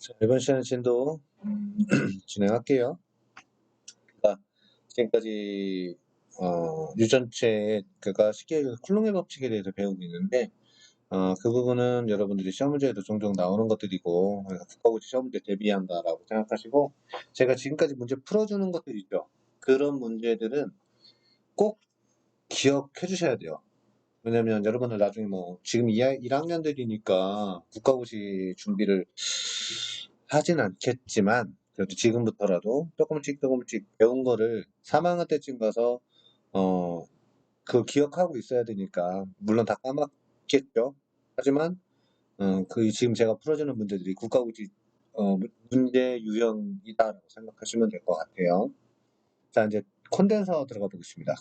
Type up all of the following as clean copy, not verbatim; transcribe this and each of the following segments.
자, 이번 시간에 진도 진행할게요. 그러니까 지금까지 유전체 그러니까 쉽게 얘기해서 쿨롱의 법칙에 대해서 배우고 있는데 그 부분은 여러분들이 시험 문제에도 종종 나오는 것들이고 그래서 국가고시 시험 문제 대비한다라고 생각하시고 제가 지금까지 문제 풀어주는 것들 있죠. 그런 문제들은 꼭 기억해 주셔야 돼요. 왜냐면 여러분들 나중에 뭐 지금 1학년들이니까 국가고시 준비를 하진 않겠지만 그래도 지금부터라도 조금씩 배운 거를 3학년 때쯤 가서 어 그걸 기억하고 있어야 되니까 물론 다 까먹겠죠. 하지만 그 지금 제가 풀어주는 문제들이 국가고시 문제 유형이다라고 생각하시면 될 것 같아요. 자, 이제 콘덴서 들어가 보겠습니다.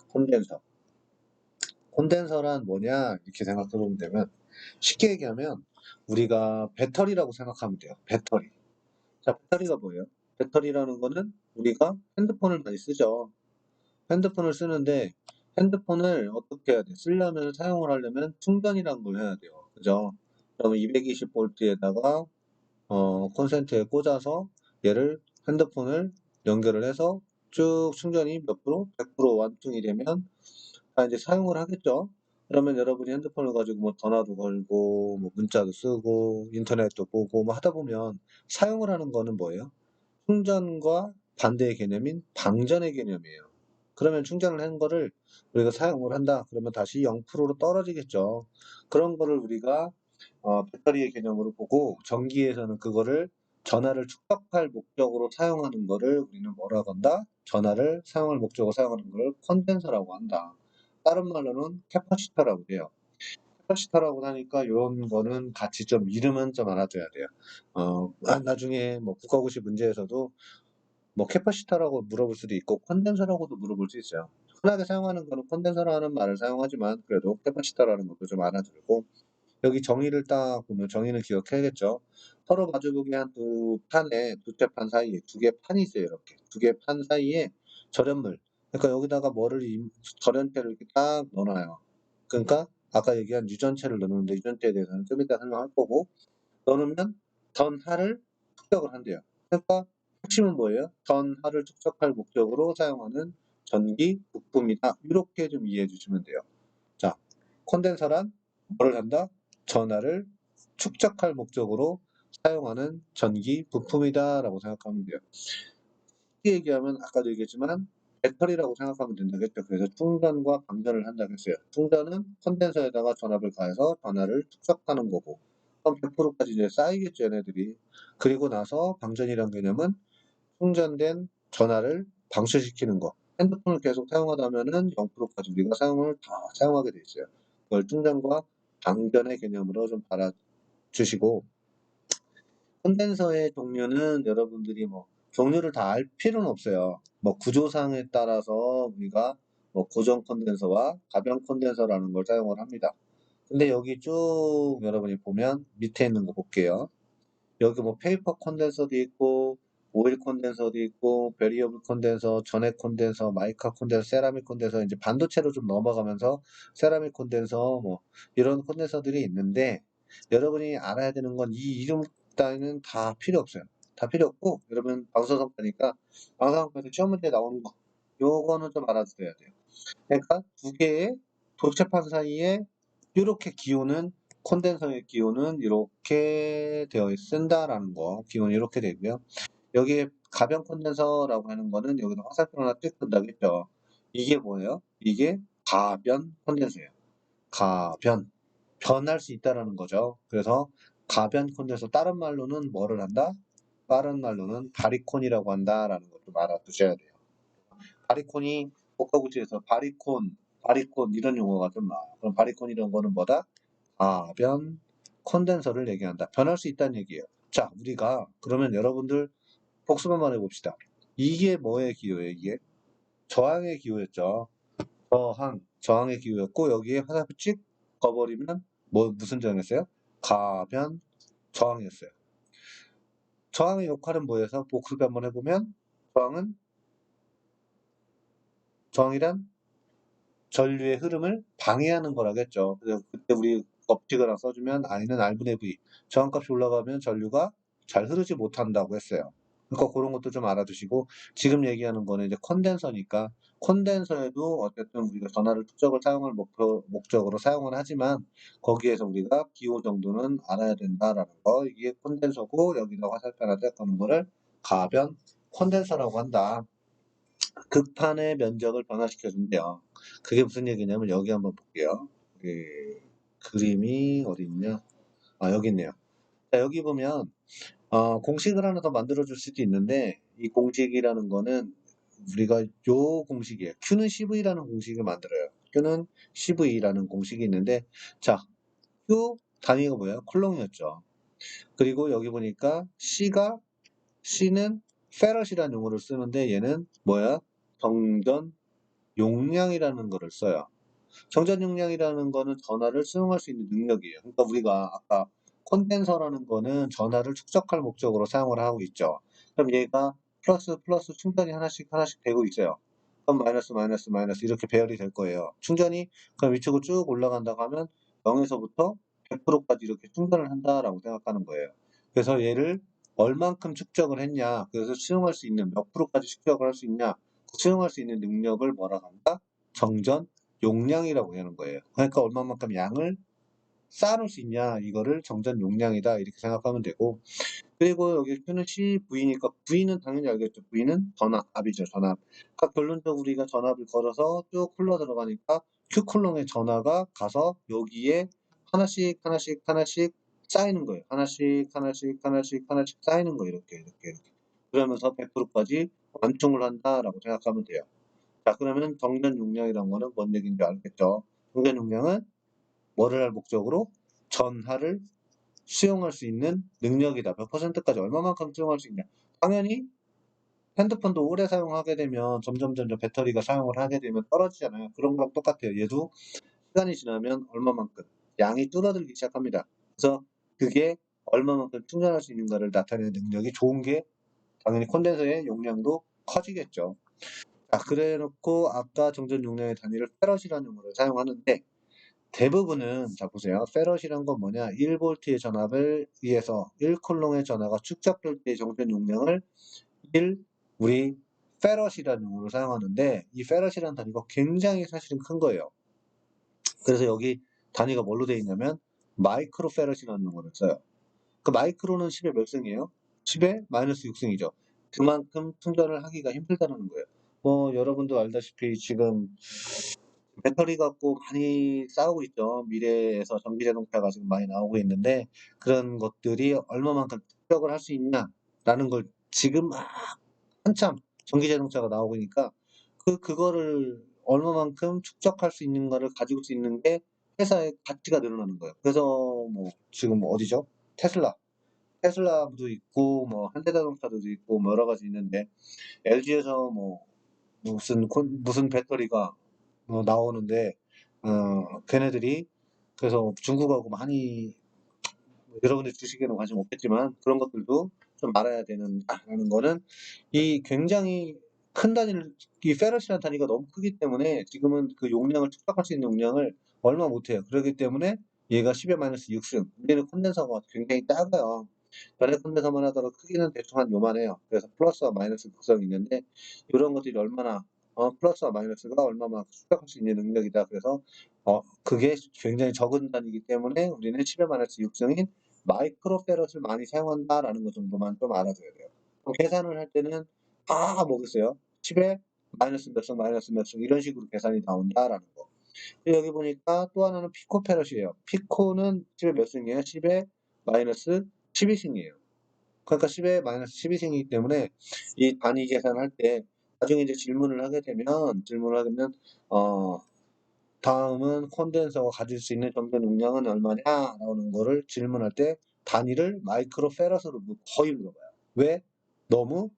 콘덴서란 뭐냐 이렇게 생각해 보면 되면 쉽게 얘기하면 우리가 배터리라고 생각하면 돼요. 배터리. 자, 배터리가 뭐예요? 배터리라는 거는 우리가 핸드폰을 많이 쓰죠. 핸드폰을 쓰는데 핸드폰을 어떻게 해야 돼? 쓰려면 사용을 하려면 충전이라는 걸 해야 돼요. 그죠? 그러면 220V에다가 콘센트에 꽂아서 얘를 핸드폰을 연결을 해서 쭉 충전이 몇 프로? 100% 완충이 되면 이제 사용을 하겠죠. 그러면 여러분이 핸드폰을 가지고 뭐 전화도 걸고 뭐 문자도 쓰고 인터넷도 보고 뭐 하다 보면 사용을 하는 거는 뭐예요? 충전과 반대의 개념인 방전의 개념이에요. 그러면 충전을 한 거를 우리가 사용을 한다. 그러면 다시 0%로 떨어지겠죠. 그런 거를 우리가 배터리의 개념으로 보고 전기에서는 그거를 전하를 축적할 목적으로 사용하는 거를 우리는 뭐라고 한다? 전하를 사용할 목적으로 사용하는 걸 컨덴서라고 한다. 다른 말로는 캐파시터라고 해요. 캐파시터라고 하니까 이런 거는 같이 좀 이름은 좀 알아둬야 돼요. 나중에 뭐 국가고시 문제에서도 뭐 캐파시터라고 물어볼 수도 있고 컨덴서라고도 물어볼 수 있어요. 흔하게 사용하는 거는 컨덴서라는 말을 사용하지만 그래도 캐파시터라는 것도 좀 알아두고 여기 정의를 딱 보면 정의는 기억해야겠죠. 서로 마주보기 한 두 판에 두째 판 사이에 두 개 판이 있어요. 이렇게 두 개 판 사이에 절연물. 그러니까 여기다가 뭐를 절연체를 이렇게 딱 넣어놔요. 그러니까 아까 얘기한 유전체를 넣는데 유전체에 대해서는 좀 이따 설명할 거고 넣으면 전하를 축적을 한대요. 그러니까 핵심은 뭐예요? 전하를 축적할 목적으로 사용하는 전기 부품이다. 이렇게 좀 이해해 주시면 돼요. 자, 콘덴서란 뭐를 한다? 전하를 축적할 목적으로 사용하는 전기 부품이다라고 생각하면 돼요. 쉽게 얘기하면 아까도 얘기했지만 배터리라고 생각하면 된다겠죠. 그래서 충전과 방전을 한다고 했어요. 충전은 콘덴서에다가 전압을 가해서 전하를 축적하는 거고 그럼 100%까지 이제 쌓이겠죠, 얘네들이. 그리고 나서 방전이란 개념은 충전된 전하를 방출시키는 거. 핸드폰을 계속 사용하다면은 0%까지 우리가 사용을 다 사용하게 돼 있어요. 그걸 충전과 방전의 개념으로 좀 알아주시고 콘덴서의 종류는 여러분들이 뭐 종류를 다 알 필요는 없어요. 뭐 구조상에 따라서 우리가 뭐 고정 콘덴서와 가변 콘덴서라는 걸 사용을 합니다. 근데 여기 쭉 여러분이 보면 밑에 있는 거 볼게요. 여기 뭐 페이퍼 콘덴서도 있고 오일 콘덴서도 있고 베리어블 콘덴서, 전해 콘덴서, 마이카 콘덴서, 세라믹 콘덴서 이제 반도체로 좀 넘어가면서 세라믹 콘덴서 뭐 이런 콘덴서들이 있는데 여러분이 알아야 되는 건 이 이름 따위는 다 필요 없어요. 다 필요 없고 여러분 방사선과니까 방사선과에서 시험 문제에 나오는 거 요거는 좀 알아두셔야 돼요. 그러니까 두 개의 도체판 사이에 이렇게 기호는 콘덴서의 기호는 이렇게 되어 쓴다라는 거. 기호는 이렇게 되고요. 여기에 가변 콘덴서라고 하는 거는 여기다 화살표 하나 띡 든다겠죠. 이게 뭐예요? 이게 가변 콘덴서예요. 가변. 변할 수 있다라는 거죠. 그래서 가변 콘덴서 다른 말로는 뭐를 한다? 다른 말로는 바리콘이라고 한다라는 것도 알아두셔야 돼요. 바리콘이 복합구치에서 바리콘 이런 용어가 좀 나와요. 그럼 바리콘 이런 거는 뭐다? 가변 콘덴서를 얘기한다. 변할 수 있다는 얘기예요. 자, 우리가 그러면 여러분들 복습 한번 해봅시다. 이게 뭐의 기호예요? 이게 저항의 기호였죠. 저항의 기호였고 여기에 화살표 찍 꺼버리면 뭐 무슨 저항이었어요? 가변 저항이었어요. 저항의 역할은 뭐여서 복습 한번 해보면 저항이란 전류의 흐름을 방해하는 거라겠죠. 그래서 그때 우리 법칙을 하나 써주면 I는 R분의 V. 저항값이 올라가면 전류가 잘 흐르지 못한다고 했어요. 그러니까 그런 것도 좀 알아두시고 지금 얘기하는 거는 이제 콘덴서니까 콘덴서에도 어쨌든 우리가 전하를 축적을 사용할 목적으로 사용을 하지만 거기에서 우리가 기호 정도는 알아야 된다라는 거 이게 콘덴서고 여기다 화살표 하나 떼거는 거를 가변 콘덴서라고 한다. 극판의 면적을 변화시켜 준대요. 그게 무슨 얘기냐면 여기 한번 볼게요. 그림이 어디 있냐? 아 여기 있네요. 자, 여기 보면 공식을 하나 더 만들어줄 수도 있는데 이 공식이라는 거는 우리가 요 공식이에요. Q는 CV라는 공식을 만들어요. Q는 CV라는 공식이 있는데 자, Q 단위가 뭐예요? 쿨롱이었죠. 그리고 여기 보니까 C는 페럿이라는 용어를 쓰는데 얘는 뭐야? 정전 용량이라는 거를 써요. 정전 용량이라는 거는 전하를 수용할 수 있는 능력이에요. 그러니까 우리가 아까 콘덴서라는 거는 전하를 축적할 목적으로 사용을 하고 있죠. 그럼 얘가 플러스 플러스 충전이 하나씩 되고 있어요. 그럼 마이너스 마이너스 마이너스 이렇게 배열이 될 거예요. 충전이 그럼 위쪽으로 쭉 올라간다고 하면 0에서부터 100%까지 이렇게 충전을 한다라고 생각하는 거예요. 그래서 얘를 얼만큼 축적을 했냐, 그래서 수용할 수 있는 몇 프로까지 축적을 할 수 있냐, 그 수용할 수 있는 능력을 뭐라고 한다? 정전 용량이라고 하는 거예요. 그러니까 얼마만큼 양을 쌓아놓을 수 있냐 이거를 정전 용량이다 이렇게 생각하면 되고 그리고 여기 Q는 CV니까 V는 당연히 알겠죠. V는 전압이죠. 전압. 그러니까 결론적으로 우리가 전압을 걸어서 쭉 흘러 들어가니까 Q 쿨롱의 전하가 가서 여기에 하나씩 쌓이는 거예요. 하나씩 쌓이는 거예요. 이렇게. 그러면서 100%까지 완충을 한다라고 생각하면 돼요. 자, 그러면 정전 용량이란 거는 뭔 얘기인지 알겠죠? 정전 용량은 뭐를 할 목적으로? 전하를 수용할 수 있는 능력이다. 몇 퍼센트까지 얼마만큼 수용할 수 있냐. 당연히 핸드폰도 오래 사용하게 되면 점점 배터리가 사용을 하게 되면 떨어지잖아요. 그런 거랑 똑같아요. 얘도 시간이 지나면 얼마만큼 양이 줄어들기 시작합니다. 그래서 그게 얼마만큼 충전할 수 있는가를 나타내는 능력이 좋은 게 당연히 콘덴서의 용량도 커지겠죠. 자, 그래 놓고 아까 정전 용량의 단위를 페럿이라는 용어를 사용하는데 대부분은 자 보세요. 페럿이란 건 뭐냐? 1V의 전압을 위해서 1쿨롱의 전하가 축적될 때의 정전 용량을 1 우리 페럿이라는 용어를 사용하는데 이 페럿이라는 단위가 굉장히 사실은 큰 거예요. 그래서 여기 단위가 뭘로 되어 있냐면 마이크로 페럿이라는 용어를 써요. 그 마이크로는 10의 몇 승이에요? 10의 마이너스 6승이죠. 그만큼 충전을 하기가 힘들다는 거예요. 뭐 여러분도 알다시피 지금 배터리 갖고 많이 싸우고 있죠. 미래에서 전기 자동차가 지금 많이 나오고 있는데 그런 것들이 얼마만큼 축적을 할 수 있냐라는 걸 지금 막 한참 전기 자동차가 나오고 있으니까 그거를 얼마만큼 축적할 수 있는가를 가지고 수 있는 게 회사의 가치가 늘어나는 거예요. 그래서 뭐 지금 어디죠? 테슬라도 있고 뭐 현대자동차도 있고 뭐 여러 가지 있는데 LG에서 뭐 무슨 배터리가 나오는데 걔네들이 그래서 중국하고 많이 여러분들 주식에는 관심 없겠지만 그런 것들도 좀 알아야 되는라는 거는 이 굉장히 큰 단위를 이 페럿이라는 단위가 너무 크기 때문에 지금은 그 용량을 축적할 수 있는 용량을 얼마 못해요. 그렇기 때문에 얘가 10의 마이너스 6승 우리는 콘덴서가 굉장히 작아요. 변의 콘덴서만 하더라도 크기는 대충 한 요만해요. 그래서 플러스와 마이너스 구성이 있는데 이런 것들이 얼마나 플러스와 마이너스가 얼마나 축적할 수 있는 능력이다. 그래서 그게 굉장히 적은 단위이기 때문에 우리는 10의 마이너스 6승인 마이크로페럿을 많이 사용한다라는 것 정도만 좀 알아둬야 돼요. 그럼 계산을 할 때는 다 뭐겠어요? 10에 마이너스 몇 승, 마이너스 몇 승 이런 식으로 계산이 나온다라는 거. 그리고 여기 보니까 또 하나는 피코페럿이에요. 피코는 10에 몇 승이에요? 10에 마이너스 12승이에요. 그러니까 10에 마이너스 12승이기 때문에 이 단위 계산할 때 나중에 이제 질문을 하면 다음은 콘덴서가 가질 수 있는 정전 용량은 얼마냐? 라는 거를 질문할 때 단위를 마이크로 페럿으로 거의 물어봐요. 왜? 너무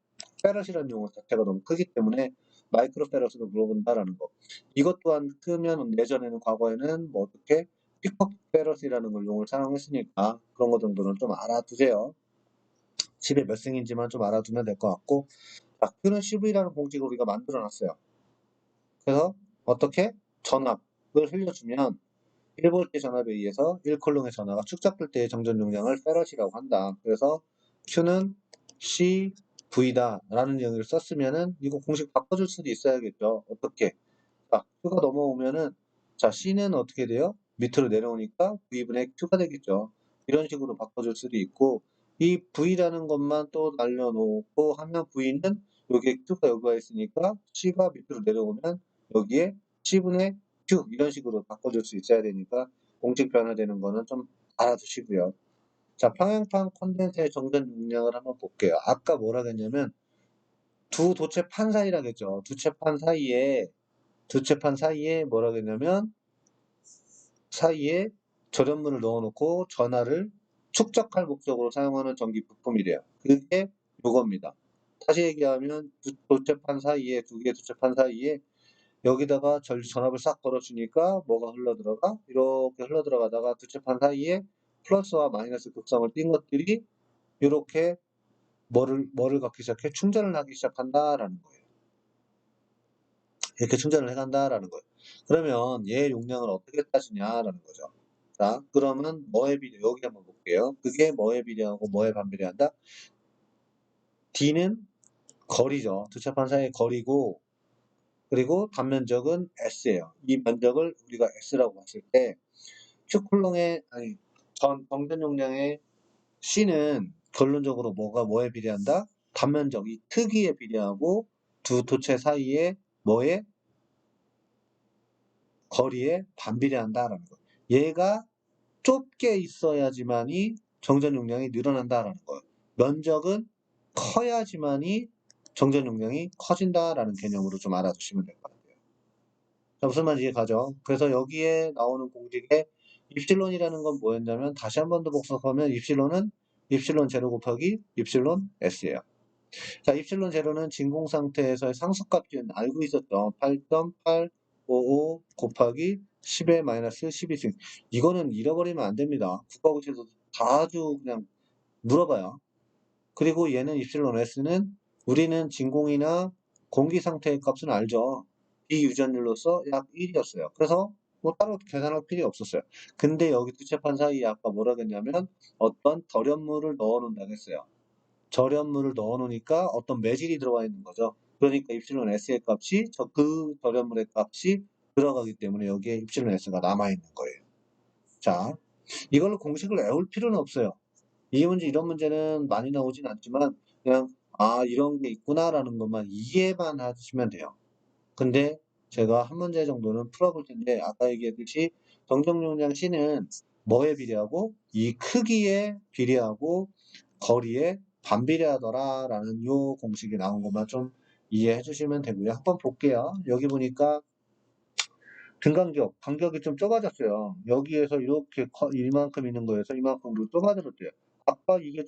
페럿이라는 용어 자체가 너무 크기 때문에 마이크로 페럿으로 물어본다라는 거. 이것 또한 크면 예전에는 과거에는 뭐 어떻게 피커 페럿이라는 걸 용어를 사용했으니까 그런 거 정도는 좀 알아두세요. 10에 몇 승인지만 좀 알아두면 될 것 같고 자, Q는 CV라는 공식을 우리가 만들어 놨어요. 그래서 어떻게? 전압을 흘려주면 1V 전압에 의해서 1쿨롱의 전하가 축적될 때의 정전 용량을 페럿이라고 한다. 그래서 Q는 CV다 라는 얘기를 썼으면은 이거 공식 바꿔줄 수도 있어야겠죠. 어떻게? 자, Q가 넘어오면은 자, C는 어떻게 돼요? 밑으로 내려오니까 V분의 Q가 되겠죠. 이런 식으로 바꿔줄 수도 있고 이 V라는 것만 또 날려놓고 하면 V는 여기에 Q가 여기 와 있으니까 C가 밑으로 내려오면 여기에 C분의 Q 이런 식으로 바꿔줄 수 있어야 되니까 공식 변화되는 거는 좀 알아두시고요. 자, 평행판 콘덴서의 정전 용량을 한번 볼게요. 아까 뭐라 했냐면 두 도체판 사이라겠죠. 두체판 사이에 뭐라 했냐면 사이에 절연물을 넣어놓고 전하를 축적할 목적으로 사용하는 전기 부품이래요. 그게 요겁니다. 다시 얘기하면 도체판 사이에 두 개의 도체판 사이에 여기다가 전압을 싹 걸어주니까 뭐가 흘러들어가? 이렇게 흘러들어가다가 두체판 사이에 플러스와 마이너스 극성을 띈 것들이 이렇게 뭐를 갖기 시작해? 충전을 하기 시작한다라는 거예요. 이렇게 충전을 해간다라는 거예요. 그러면 얘 용량을 어떻게 따지냐라는 거죠. 자, 그러면 뭐에 비례, 여기 한번 볼게요. 그게 뭐에 비례하고 뭐에 반비례한다? D는 거리죠. 두 차판 사이의 거리고, 그리고 단면적은 S예요. 이 면적을 우리가 S라고 봤을 때, Q쿨롱의, 아니, 정전 용량의 C는 결론적으로 뭐에 비례한다? 단면적, 이 크기에 비례하고, 두 도체 사이에 뭐에? 거리에 반비례한다라는 거예요. 얘가 좁게 있어야지만이 정전 용량이 늘어난다라는 거예요. 면적은 커야지만이 정전 용량이 커진다라는 개념으로 좀 알아두시면 될 것 같아요. 자, 무슨 말인지 이해가죠? 그래서 여기에 나오는 공식에 입실론이라는 건 뭐였냐면 다시 한 번 더 복습하면 입실론은 입실론 제로 곱하기 입실론 S예요. 자, 입실론 제로는 진공 상태에서의 상수값은 알고 있었죠. 8.855 곱하기 10의 마이너스 12승. 이거는 잃어버리면 안 됩니다. 국가고시에서 자주 그냥 물어봐요. 그리고 얘는 입실론 S는 우리는 진공이나 공기 상태의 값은 알죠. 비유전율로서 약 1이었어요. 그래서 뭐 따로 계산할 필요 없었어요. 근데 여기 두체판 사이에 아까 뭐라 그랬냐면 어떤 절연물을 넣어 놓는다고 했어요. 절연물을 넣어 놓으니까 어떤 매질이 들어가 있는 거죠. 그러니까 입실론 S의 값이 그 절연물의 값이 들어가기 때문에 여기에 입실론 S가 남아 있는 거예요. 자, 이걸로 공식을 외울 필요는 없어요. 이 문제, 이런 문제는 많이 나오진 않지만 그냥 아, 이런 게 있구나라는 것만 이해만 하시면 돼요. 근데 제가 한 문제 정도는 풀어볼 텐데 아까 얘기했듯이 정정 용량 C는 뭐에 비례하고 이 크기에 비례하고 거리에 반비례하더라라는 요 공식이 나온 것만 좀 이해해 주시면 되고요. 한번 볼게요. 여기 보니까 등간격, 간격이 좀 좁아졌어요. 여기에서 이렇게 이만큼 있는 거에서 이만큼으로 좁아졌대요. 아까 이게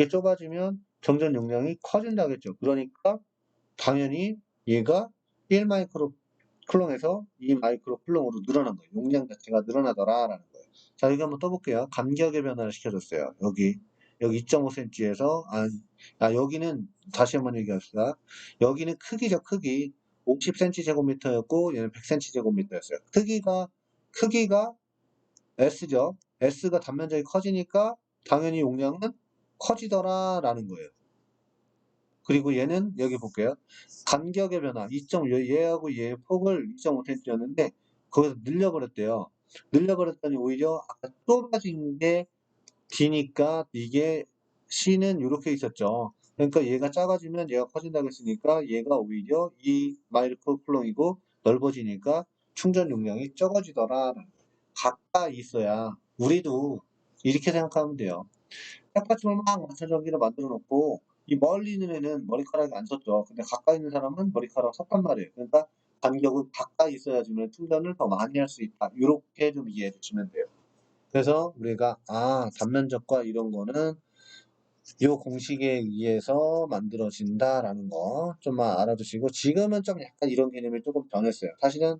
좁아지면 정전 용량이 커진다겠죠. 그러니까 당연히 얘가 1 마이크로 쿨롱에서 2 마이크로 쿨롱으로 늘어난 거예요. 용량 자체가 늘어나더라라는 거예요. 자, 여기 한번 떠볼게요. 간격의 변화를 시켜줬어요. 여기 2.5cm에서 여기는 다시 한번 얘기합시다. 여기는 크기죠, 크기. 50cm 제곱미터였고 얘는 100cm 제곱미터였어요. 크기가 S죠. S가 단면적이 커지니까 당연히 용량은 커지더라라는 거예요. 그리고 얘는 여기 볼게요. 간격의 변화 2.5 얘하고 얘의 폭을 2.5cm였는데 거기서 늘려버렸대요. 늘려버렸더니 오히려 아까 좁아진 게 D니까 이게 C는 이렇게 있었죠. 그러니까 얘가 작아지면 얘가 커진다고 했으니까 얘가 오히려 이 마이크로 쿨롱이고 넓어지니까 충전 용량이 적어지더라. 가까이 있어야 우리도 이렇게 생각하면 돼요. 똑같이만 막 맞춰전기를 만들어 놓고 이 멀리 있는 애는 머리카락이 안 섰죠. 근데 가까이 있는 사람은 머리카락 섰단 말이에요. 그러니까 간격은 가까이 있어야지만 충전을 더 많이 할 수 있다. 이렇게 좀 이해해 주시면 돼요. 그래서 우리가 단면적과 이런 거는 이 공식에 의해서 만들어진다라는 거 좀만 알아두시고 지금은 좀 약간 이런 개념이 조금 변했어요. 사실은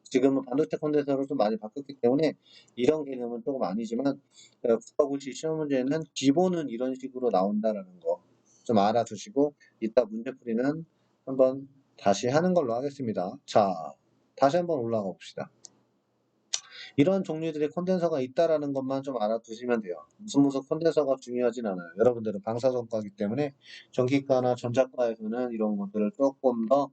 지금은 반도체 콘덴서로 좀 많이 바뀌었기 때문에 이런 개념은 조금 아니지만 국가고시 시험 문제는 기본은 이런 식으로 나온다라는 거 좀 알아두시고 이따 문제풀이는 한번 다시 하는 걸로 하겠습니다. 자, 다시 한번 올라가 봅시다. 이런 종류들의 콘덴서가 있다라는 것만 좀 알아두시면 돼요. 무슨 콘덴서가 중요하진 않아요. 여러분들은 방사선과이기 때문에 전기과나 전자과에서는 이런 것들을 조금 더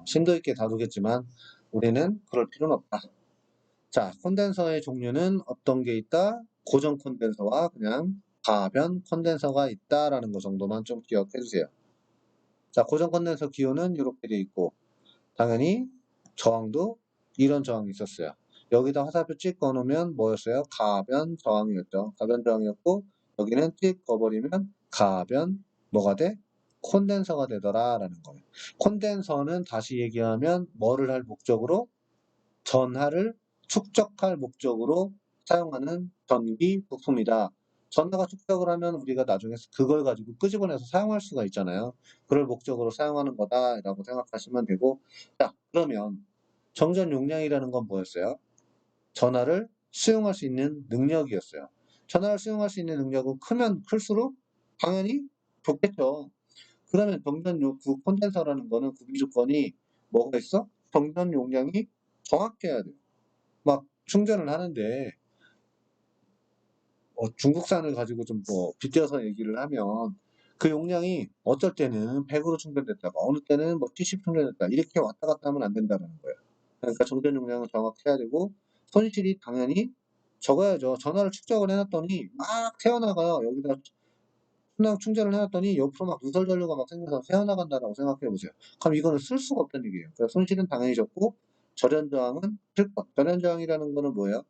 심도 있게 다루겠지만 우리는 그럴 필요는 없다. 자, 콘덴서의 종류는 어떤 게 있다? 고정 콘덴서와 그냥 가변 콘덴서가 있다라는 것 정도만 좀 기억해 주세요. 자, 고정 콘덴서 기호는 이렇게 되어 있고 당연히 저항도 이런 저항이 있었어요. 여기다 화살표 찍 꺼놓으면 뭐였어요? 가변 저항이었죠. 가변 저항이었고 여기는 찍 꺼버리면 가변 뭐가 돼? 콘덴서가 되더라라는 거예요. 콘덴서는 다시 얘기하면 뭐를 할 목적으로? 전하를 축적할 목적으로 사용하는 전기 부품이다. 전하가 축적을 하면 우리가 나중에 그걸 가지고 끄집어내서 사용할 수가 있잖아요. 그럴 목적으로 사용하는 거다라고 생각하시면 되고, 자, 그러면 정전 용량이라는 건 뭐였어요? 전하를 수용할 수 있는 능력이었어요. 전하를 수용할 수 있는 능력은 크면 클수록 당연히 좋겠죠. 그러면 그 콘덴서라는 거는 구비 조건이 뭐가 있어? 정전 용량이 정확해야 돼요. 막 충전을 하는데 중국산을 가지고 좀 빗대어서 얘기를 하면 그 용량이 어쩔 때는 100으로 충전됐다가 어느 때는 70 충전됐다 이렇게 왔다 갔다 하면 안 된다는 거예요. 그러니까 정전 용량은 정확해야 되고 손실이 당연히 적어야죠. 전화를 축적을 해놨더니 막 새어나가요. 여기다 순환 충전을 해놨더니 옆으로 막 누설 전류가 막 생겨서 새어나간다라고 생각해 보세요. 그럼 이거는 쓸 수가 없다는 얘기예요. 그래서 손실은 당연히 적고 절연 저항은 필 것. 절연 저항이라는 거는 뭐예요?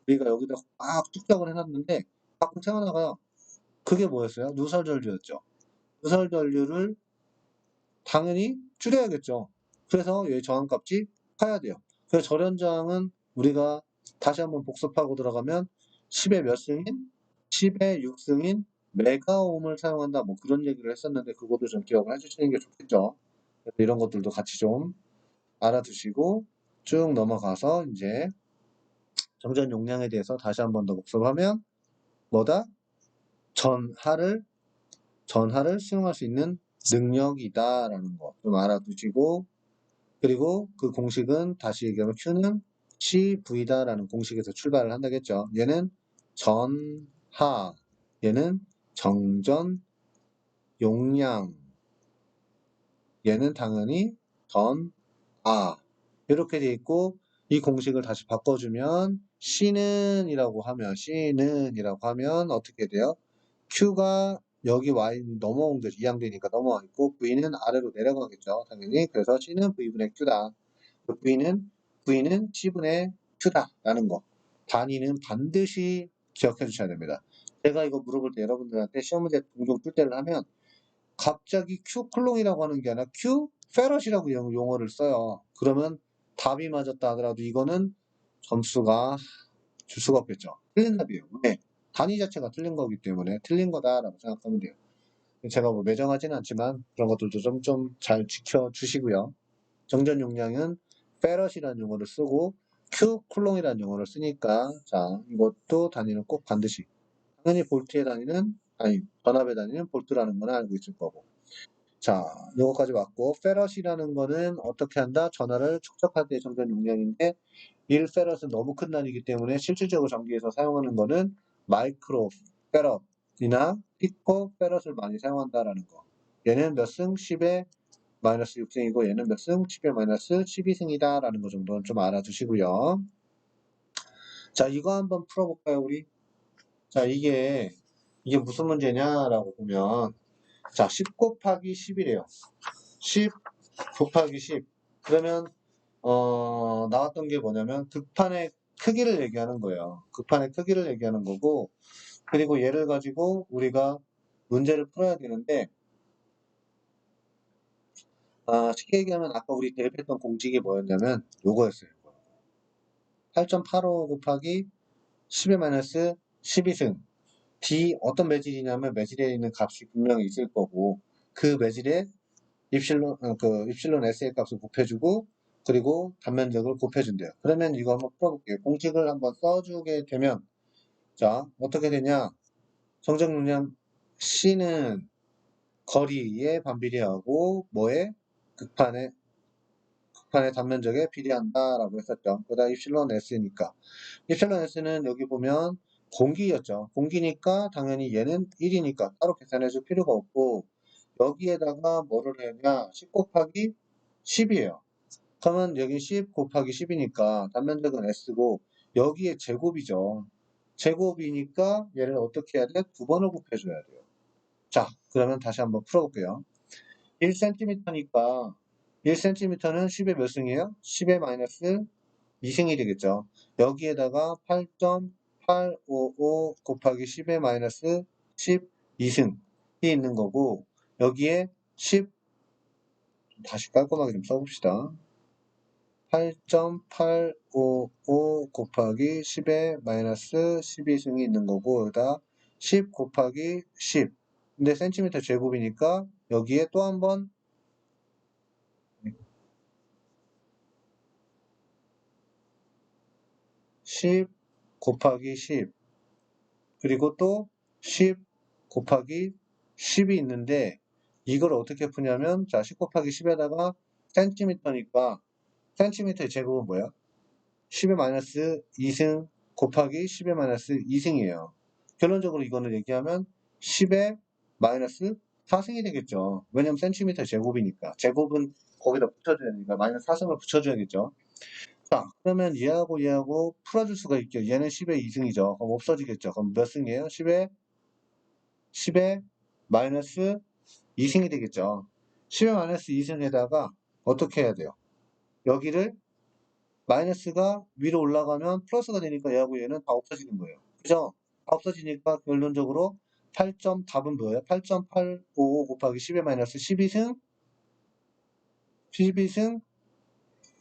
우리가 여기다 막 축적을 해놨는데 가끔 새어나가요. 그게 뭐였어요? 누설전류였죠. 누설전류를 당연히 줄여야겠죠. 그래서 얘 저항값이 커야 돼요. 그래서 절연저항은 우리가 다시 한번 복습하고 들어가면 10의 몇 승인? 10의 6승인 메가옴을 사용한다. 뭐 그런 얘기를 했었는데 그것도 좀 기억을 해주시는 게 좋겠죠. 이런 것들도 같이 좀 알아두시고 쭉 넘어가서 이제 정전 용량에 대해서 다시 한번 더 복습하면 뭐다? 전하를 수용할 수 있는 능력이다라는 거 좀 알아두시고 그리고 그 공식은 다시 얘기하면 Q는 CV다라는 공식에서 출발을 한다겠죠. 얘는 전하, 얘는 정전 용량, 얘는 당연히 전하 이렇게 돼 있고 이 공식을 다시 바꿔주면 C는이라고 하면 어떻게 돼요? Q가 여기 Y 넘어온 거죠. 이항되니까 넘어와 있고 V는 아래로 내려가겠죠. 당연히. 그래서 C는 V분의 Q다. V는 C분의 Q다라는 거. 단위는 반드시 기억해 주셔야 됩니다. 제가 이거 물어볼 때 여러분들한테 시험 문제 종종 뜰 때를 하면 갑자기 Q 클롱이라고 하는 게 아니라 Q 페럿이라고 용어를 써요. 그러면 답이 맞았다 하더라도 이거는 점수가 줄 수가 없겠죠. 틀린 답이에요. 왜? 단위 자체가 틀린 거기 때문에 틀린 거다라고 생각하면 돼요. 제가 뭐 매정하지는 않지만 그런 것들도 좀 잘 지켜주시고요. 정전 용량은 페럿이라는 용어를 쓰고 Q 쿨롱이라는 용어를 쓰니까 자 이것도 단위는 꼭 반드시 당연히 볼트의 단위는 전압의 단위는 볼트라는 건 알고 있을 거고 자 요거까지 왔고 페럿이라는 거는 어떻게 한다? 전하를 축적할 때 정전 용량인데 1페럿은 너무 큰 단위이기 때문에 실질적으로 전기에서 사용하는 거는 마이크로 페럿이나 피코 페럿을 많이 사용한다라는 거. 얘는 몇 승? 10의 마이너스 6승이고 얘는 몇 승? 10의 마이너스 12승이다라는 거 정도는 좀 알아두시고요. 자, 이거 한번 풀어볼까요, 우리? 자, 이게 무슨 문제냐라고 보면 자, 10 곱하기 10이래요. 10 곱하기 10. 그러면 나왔던 게 뭐냐면 극판의 크기를 얘기하는 거예요. 극판의 크기를 얘기하는 거고 그리고 얘를 가지고 우리가 문제를 풀어야 되는데 쉽게 얘기하면 아까 우리 대입했던 공식이 뭐였냐면 요거였어요. 8.85 곱하기 10의 마이너스 12승 D 어떤 매질이냐면 매질에 있는 값이 분명히 있을 거고 그 매질에 입실론 S의 값을 곱해주고 그리고 단면적을 곱해준대요. 그러면 이거 한번 풀어볼게요. 공식을 한번 써주게 되면 자 어떻게 되냐 정적 용량 C는 거리에 반비례하고 뭐에 극판의 극한의 단면적에 비례한다라고 했었죠. 그다음 입실론 S니까. 입실론 S는 여기 보면 공기였죠. 공기니까 당연히 얘는 1이니까 따로 계산해 줄 필요가 없고 여기에다가 뭐를 하냐 10 곱하기 10이에요. 그러면 여기 10 곱하기 10이니까 단면적은 S고 여기에 제곱이죠. 제곱이니까 얘를 어떻게 해야 돼? 두 번을 곱해줘야 돼요. 자, 그러면 다시 한번 풀어볼게요. 1cm니까 1cm는 10의 몇 승이에요? 10의 마이너스 2승이 되겠죠. 여기에다가 8.855 곱하기 10의 마이너스 12승이 있는 거고 여기에 10 다시 깔끔하게 좀 써봅시다. 8.855 곱하기 10의 마이너스 12승이 있는 거고 여기다 10 곱하기 10 근데 센티미터 제곱이니까 여기에 또 한번 10 곱하기 10 그리고 또 10 곱하기 10이 있는데 이걸 어떻게 푸냐면 자 10 곱하기 10에다가 센티미터니까 센티미터의 제곱은 뭐야? 10의 마이너스 2승 곱하기 10의 마이너스 2승이에요. 결론적으로 이거는 얘기하면 10의 마이너스 4승이 되겠죠. 왜냐면 센티미터 제곱이니까. 제곱은 거기다 붙여줘야 되니까 마이너스 4승을 붙여줘야겠죠. 자, 그러면 얘하고 풀어줄 수가 있죠. 얘는 10의 2승이죠. 그럼 없어지겠죠. 그럼 몇 승이에요? 10의 마이너스 2승이 되겠죠. 10의 마이너스 2승에다가 어떻게 해야 돼요? 여기를 마이너스가 위로 올라가면 플러스가 되니까 얘하고 얘는 다 없어지는 거예요. 그죠? 다 없어지니까 결론적으로 8점 답은 뭐예요? 8.855 곱하기 10의 마이너스 12승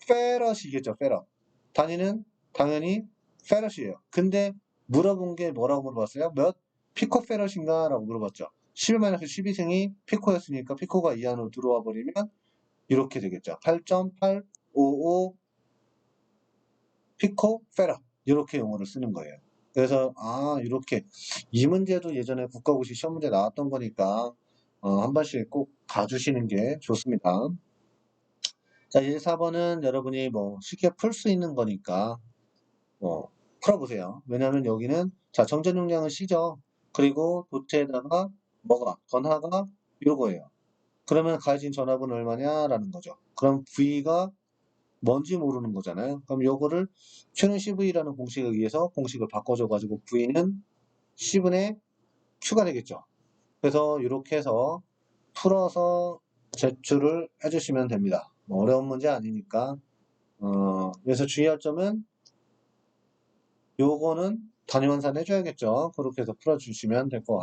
페럿이겠죠. 페럿. 단위는 당연히 페럿이에요. 근데 물어본 게 뭐라고 물어봤어요? 몇 피코페럿인가? 라고 물어봤죠. 10의 마이너스 12승이 피코였으니까 피코가 이 안으로 들어와 버리면 이렇게 되겠죠. 8.855 피코페럿 이렇게 용어를 쓰는 거예요. 그래서 이렇게 이 문제도 예전에 국가고시 시험 문제 나왔던 거니까 한 번씩 꼭 봐주시는 게 좋습니다. 자, 1, 4번은 여러분이 뭐 쉽게 풀 수 있는 거니까 풀어보세요. 왜냐하면 여기는 자 정전 용량은 C죠. 그리고 도체에다가 뭐가 전하가 요거예요. 그러면 가해진 전압은 얼마냐라는 거죠. 그럼 V가 뭔지 모르는 거잖아요. 그럼 요거를 Q는 CV라는 공식에 의해서 공식을 바꿔줘가지고 V는 C분의 Q가 되겠죠. 그래서 이렇게 해서 풀어서 제출을 해주시면 됩니다. 뭐 어려운 문제 아니니까. 그래서 주의할 점은 요거는 단위환산 해줘야겠죠. 그렇게 해서 풀어주시면 될 것 같아요.